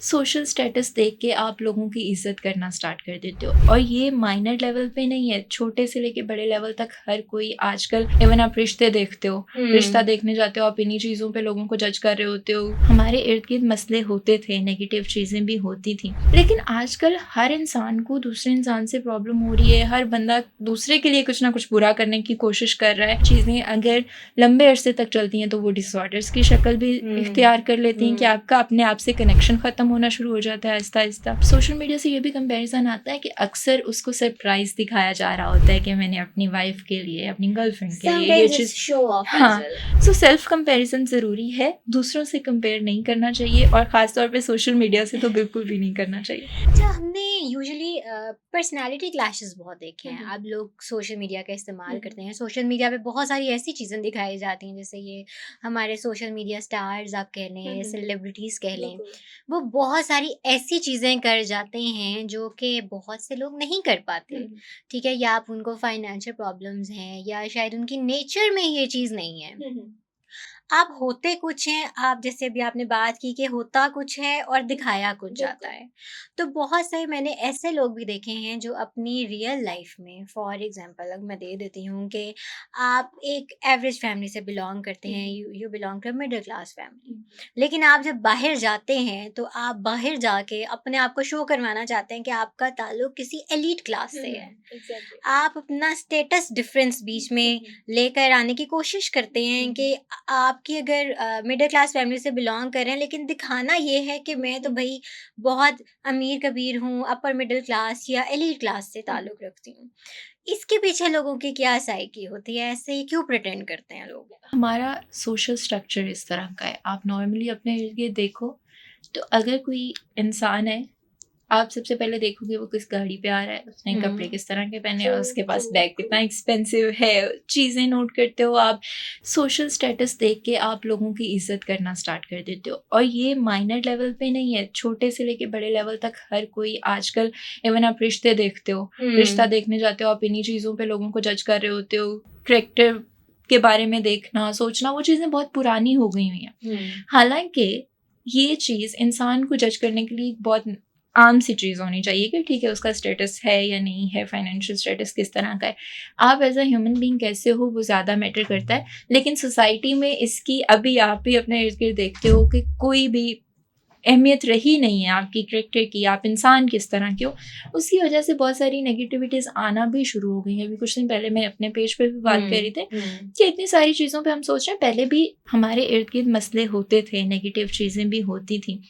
Social status देख के आप लोगों की इज्जत करना स्टार्ट कर देते हो, और ये माइनर लेवल पे नहीं है, छोटे से लेके बड़े लेवल तक हर कोई आजकल, इवन आप रिश्ते देखते हो, रिश्ता देखने जाते हो, आप इन्हीं चीज़ों पे लोगों को जज कर रहे होते हो। हमारे इर्द गिर्द मसले होते थे, नेगेटिव चीज़ें भी होती थी, लेकिन आजकल हर इंसान को दूसरे इंसान से प्रॉब्लम हो रही है। हर बंदा दूसरे के लिए कुछ ना कुछ बुरा करने की कोशिश कर रहा है। चीज़ें अगर लंबे अरसे तक चलती हैं तो वो डिसऑर्डर्स की शक्ल भी इख्तियार कर लेती हैं कि आपका अपने आप से कनेक्शन ख़त्म होना शुरू हो जाता है आहिस्ता आहिस्ता। सोशल मीडिया से ये भी कंपैरिजन आता है कि अक्सर उसको सरप्राइज दिखाया जा रहा होता है कि मैंने अपनी वाइफ के लिए, अपनी गर्लफ्रेंड के लिए ये चीज़। हाँ, सो सेल्फ कंपैरिजन ज़रूरी है, दूसरों से कंपेयर नहीं करना चाहिए, और ख़ासतौर पे सोशल मीडिया से तो बिल्कुल भी नहीं करना चाहिए। अच्छा, हमने यूजुअली पर्सनालिटी क्लैशेस बहुत देखे हैं। अब लोग सोशल मीडिया का इस्तेमाल करते हैं। सोशल मीडिया पे बहुत सारी ऐसी चीज़ें दिखाई जाती हैं, जैसे ये हमारे सोशल मीडिया स्टार्स आप कह लें, सेलिब्रिटीज़ कह लें, वो बहुत सारी ऐसी चीज़ें कर जाते हैं जो कि बहुत से लोग नहीं कर पाते। ठीक है, या आप उनको फाइनेंशियल प्रॉब्लम्स हैं, या शायद उनकी नेचर में ये चीज़ नहीं है। आप होते कुछ हैं, आप जैसे अभी आपने बात की कि होता कुछ है और दिखाया कुछ जाता है। तो बहुत सारे मैंने ऐसे लोग भी देखे हैं जो अपनी रियल लाइफ में, फॉर एग्ज़ाम्पल अगर मैं दे देती हूँ कि आप एक एवरेज फैमिली से बिलॉन्ग करते हैं, you belong to a middle class family. लेकिन आप जब बाहर जाते हैं तो आप बाहर जाके अपने आप को शो करवाना चाहते हैं कि आपका ताल्लुक किसी एलीट क्लास से है। आप अपना स्टेटस डिफरेंस बीच में लेकर आने की कोशिश करते हैं कि आपकी अगर मिडिल क्लास फैमिली से बिलॉन्ग कर रहे हैं, लेकिन दिखाना ये है कि मैं तो भाई बहुत अमीर कबीर हूँ, अपर मिडिल क्लास या एलीट क्लास से ताल्लुक़ रखती हूँ। इसके पीछे लोगों की क्या साइकी होती है? ऐसे ही क्यों प्रिटेंड करते हैं लोग? हमारा सोशल स्ट्रक्चर इस तरह का है, आप नॉर्मली अपने इर्द गिर्द देखो, तो अगर कोई इंसान है, आप सबसे पहले देखोगे वो किस गाड़ी पे आ रहा है, उसने कपड़े किस तरह के पहने हैं, उसके पास बैग कितना एक्सपेंसिव है, चीज़ें नोट करते हो आप। सोशल स्टेटस देख के आप लोगों की इज्जत करना स्टार्ट कर देते हो, और ये माइनर लेवल पे नहीं है, छोटे से लेके बड़े लेवल तक हर कोई आजकल, इवन आप रिश्ते देखते हो, रिश्ता देखने जाते हो, आप इन्हीं चीज़ों पे लोगों को जज कर रहे होते हो। करेक्टर के बारे में देखना, सोचना, वो चीज़ें बहुत पुरानी हो गई हुई हैं। हालाँकि ये चीज़ इंसान को जज करने के लिए बहुत आम सी चीज़ होनी चाहिए कि ठीक है, उसका स्टेटस है या नहीं है, फाइनेंशियल स्टेटस किस तरह का है, आप एज़ अ ह्यूमन बीइंग कैसे हो वो ज़्यादा मैटर करता है। लेकिन सोसाइटी में इसकी अभी आप भी अपने इर्द-गिर्द देखते हो कि कोई भी अहमियत रही नहीं है आपकी कैरेक्टर की, आप इंसान किस तरह के हो। उसकी वजह से बहुत सारी नेगेटिविटीज़ आना भी शुरू हो गई हैं। अभी कुछ दिन पहले मैं अपने पेज पे भी बात कर रही थी कि इतनी सारी चीज़ों पे हम सोच रहे हैं, पहले भी हमारे इर्द-गिर्द मसले होते थे, नेगेटिव चीज़ें भी होती थी।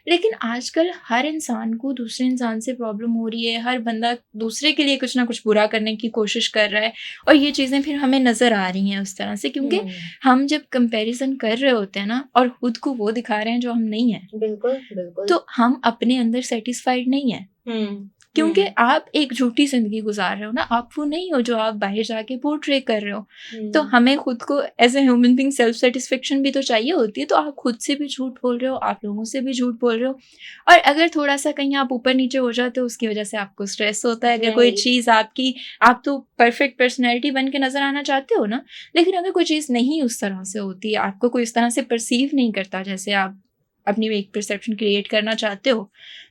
लेकिन आजकल हर इंसान को दूसरे इंसान से प्रॉब्लम हो रही है, हर बंदा दूसरे के लिए कुछ ना कुछ बुरा करने की कोशिश कर रहा है, और ये चीज़ें फिर हमें नज़र आ रही हैं उस तरह से, क्योंकि हम जब कंपैरिज़न कर रहे होते हैं ना, और खुद को वो दिखा रहे हैं जो हम नहीं हैं, बिल्कुल। तो हम अपने अंदर सैटिस्फाइड नहीं हैं। क्योंकि आप एक झूठी ज़िंदगी गुज़ार रहे हो ना, आप वो नहीं हो जो आप बाहर जाके पोर्ट्रे कर रहे हो। तो हमें खुद को as a human being self satisfaction भी तो चाहिए होती है, तो आप खुद से भी झूठ बोल रहे हो, आप लोगों से भी झूठ बोल रहे हो, और अगर थोड़ा-सा कहीं आप ऊपर-नीचे हो जाते हो, उसकी वजह से आपको स्ट्रेस होता है। अगर कोई चीज़ आपकी, आप तो परफेक्ट पर्सनैलिटी बन के नज़र आना चाहते हो ना, लेकिन अगर कोई चीज़ नहीं उस तरह से होती है, आपको कोई इस तरह से परसीव नहीं करता जैसे आप अपनी एक परसेप्शन क्रिएट करना चाहते हो,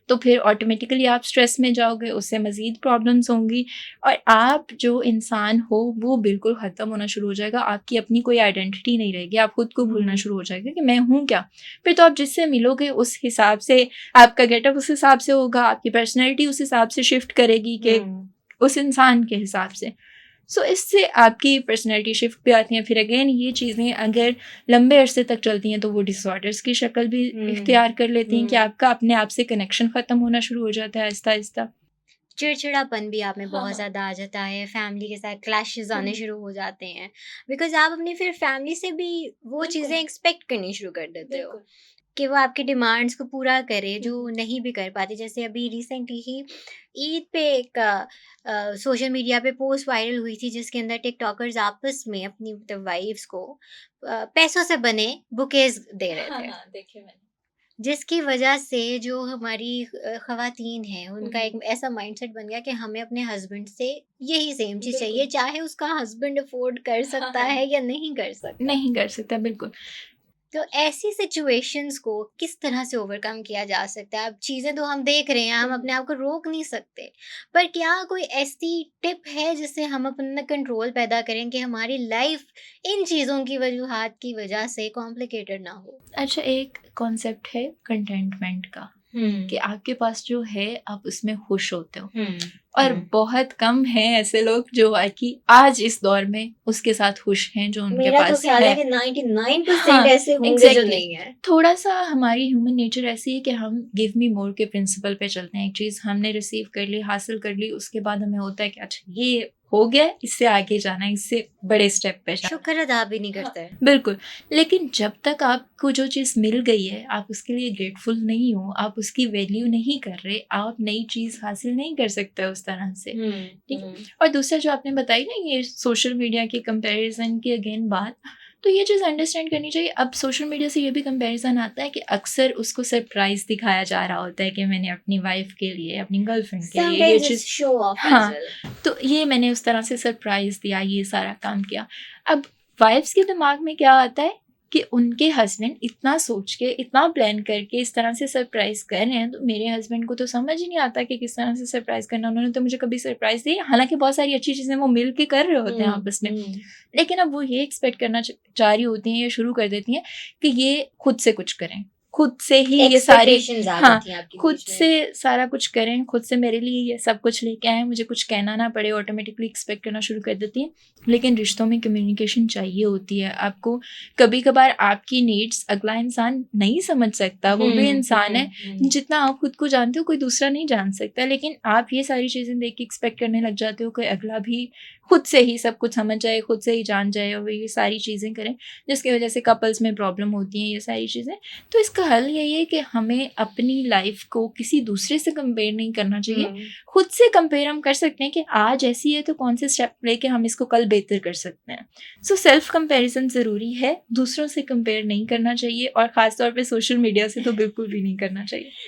तो फिर ऑटोमेटिकली आप स्ट्रेस में जाओगे, उससे मज़ीद प्रॉब्लम्स होंगी, और आप जो इंसान हो वो बिल्कुल ख़त्म होना शुरू हो जाएगा। आपकी अपनी कोई आइडेंटिटी नहीं रहेगी, आप खुद को भूलना शुरू हो जाएगा कि मैं हूँ क्या? फिर तो आप जिससे मिलोगे उस हिसाब से आपका गेटअप उस हिसाब से होगा, आपकी पर्सनैलिटी उस हिसाब से शिफ्ट करेगी कि उस इंसान के हिसाब से। सो इससे आपकी पर्सनैलिटी शिफ्ट भी आती हैं। फिर अगेन ये चीज़ें अगर लंबे अरसे तक चलती हैं तो वो डिसऑर्डर्स की शक्ल भी इख्तियार कर लेती हैं कि आपका अपने आप से कनेक्शन ख़त्म होना शुरू हो जाता है आहिस्ता-आहिस्ता। चिड़चिड़ापन भी आप में बहुत ज़्यादा आ जाता है, फैमिली के साथ क्लैशेज़ आने शुरू हो जाते हैं, बिकॉज़ आप अपनी फिर फैमिली से भी वो चीज़ें एक्सपेक्ट करनी शुरू कर देते हो कि वो आपकी डिमांड्स को पूरा करे, जो नहीं भी कर पाती। जैसे अभी रिसेंटली ही ईद पे एक सोशल मीडिया पे पोस्ट वायरल हुई थी, जिसके अंदर टिकटॉकर्स आपस में अपनी मतलब वाइफ्स को पैसों से बने बुकेज़ दे रहे थे। देखे मैंने। जिसकी वजह से जो हमारी ख़वातीन हैं, उनका एक ऐसा माइंडसेट बन गया कि हमें अपने हस्बैंड से यही सेम चीज़ चाहिए, चाहे उसका हस्बैंड अफ़ोर्ड कर सकता है या नहीं कर सकता। नहीं कर सकता, बिल्कुल। तो ऐसी सिचुएशंस को किस तरह से ओवरकम किया जा सकता है? अब चीज़ें तो हम देख रहे हैं, हम अपने आप को रोक नहीं सकते, पर क्या कोई ऐसी टिप है जिससे हम अपना कंट्रोल पैदा करें कि हमारी लाइफ इन चीज़ों की वजूहात की वजह से कॉम्प्लिकेटेड ना हो? अच्छा, एक कॉन्सेप्ट है कंटेंटमेंट का, कि आपके पास जो है आप उसमें खुश होते हो, और बहुत कम हैं ऐसे लोग जो कि आज इस दौर में उसके साथ खुश हैं जो उनके मेरा तो पास ख्याल है है। कि 99% हाँ, ऐसे होंगे जो एग्जैक्टली। नहीं है। थोड़ा सा हमारी ह्यूमन नेचर ऐसी है कि हम गिव मी मोर के प्रिंसिपल पे चलते हैं। एक चीज़ हमने रिसीव कर ली, हासिल कर ली, उसके बाद हमें होता है कि अच्छा ये हो गया, इससे आगे जाना है, इससे बड़े स्टेप पे जाना है। शुक्र अदा भी नहीं करते। बिल्कुल। लेकिन जब तक आपको जो चीज़ मिल गई है, आप उसके लिए ग्रेटफुल नहीं हो, आप उसकी वैल्यू नहीं कर रहे, आप नई चीज़ हासिल नहीं कर सकते उस तरह से, ठीक है? और दूसरा जो आपने बताई ना, ये सोशल मीडिया के कंपैरिज़न की अगेन बात, तो ये चीज़ अंडरस्टैंड करनी चाहिए। अब सोशल मीडिया से ये भी कंपैरिज़न आता है कि अक्सर उसको सरप्राइज़ दिखाया जा रहा होता है कि मैंने अपनी वाइफ़ के लिए, अपनी गर्लफ्रेंड के लिए ये Sometimes cheese, it's show off as हाँ, well. तो ये मैंने उस तरह से सरप्राइज़ दिया, ये सारा काम किया। अब वाइफ्स के दिमाग में क्या आता है कि उनके हस्बैंड इतना सोच के, इतना प्लान करके इस तरह से सरप्राइज़ कर रहे हैं, तो मेरे हस्बैंड को तो समझ ही नहीं आता कि किस तरह से सरप्राइज़ करना। उन्होंने तो मुझे कभी सरप्राइज़ दी, हालाँकि बहुत सारी अच्छी चीज़ें वो मिल के कर रहे होते हैं आपस में। लेकिन अब वो ये एक्सपेक्ट करना चाह रही होती हैं या शुरू कर देती हैं कि ये खुद से कुछ करें, खुद से ही ये सारी, Expectations आ हाँ, जाती हैं आपके खुद बीच में। से सारा कुछ करें, खुद से मेरे लिए ये सब कुछ लेके आएँ, मुझे कुछ कहना ना पड़े, ऑटोमेटिकली एक्सपेक्ट करना शुरू कर देती हैं। लेकिन रिश्तों में कम्युनिकेशन चाहिए होती है आपको। कभी-कभार आपकी नीड्स अगला इंसान नहीं समझ सकता, वो भी इंसान है। जितना आप खुद को जानते हो कोई दूसरा नहीं जान सकता, लेकिन आप ये सारी चीज़ें देख के एक्सपेक्ट करने लग जाते हो कि अगला भी खुद से ही सब कुछ समझ जाए, खुद से ही जान जाए, और वो ये सारी चीज़ें करें, जिसकी वजह से कपल्स में प्रॉब्लम होती हैं, ये सारी चीज़ें। तो इसका हल यही है कि हमें अपनी लाइफ को किसी दूसरे से कंपेयर नहीं करना चाहिए। खुद से कंपेयर हम कर सकते हैं कि आज ऐसी है तो कौन से स्टेप लेके हम इसको कल बेहतर कर सकते हैं। सो सेल्फ कंपैरिजन ज़रूरी है, दूसरों से कंपेयर नहीं करना चाहिए, और ख़ास तौर पे सोशल मीडिया से तो बिल्कुल भी नहीं करना चाहिए।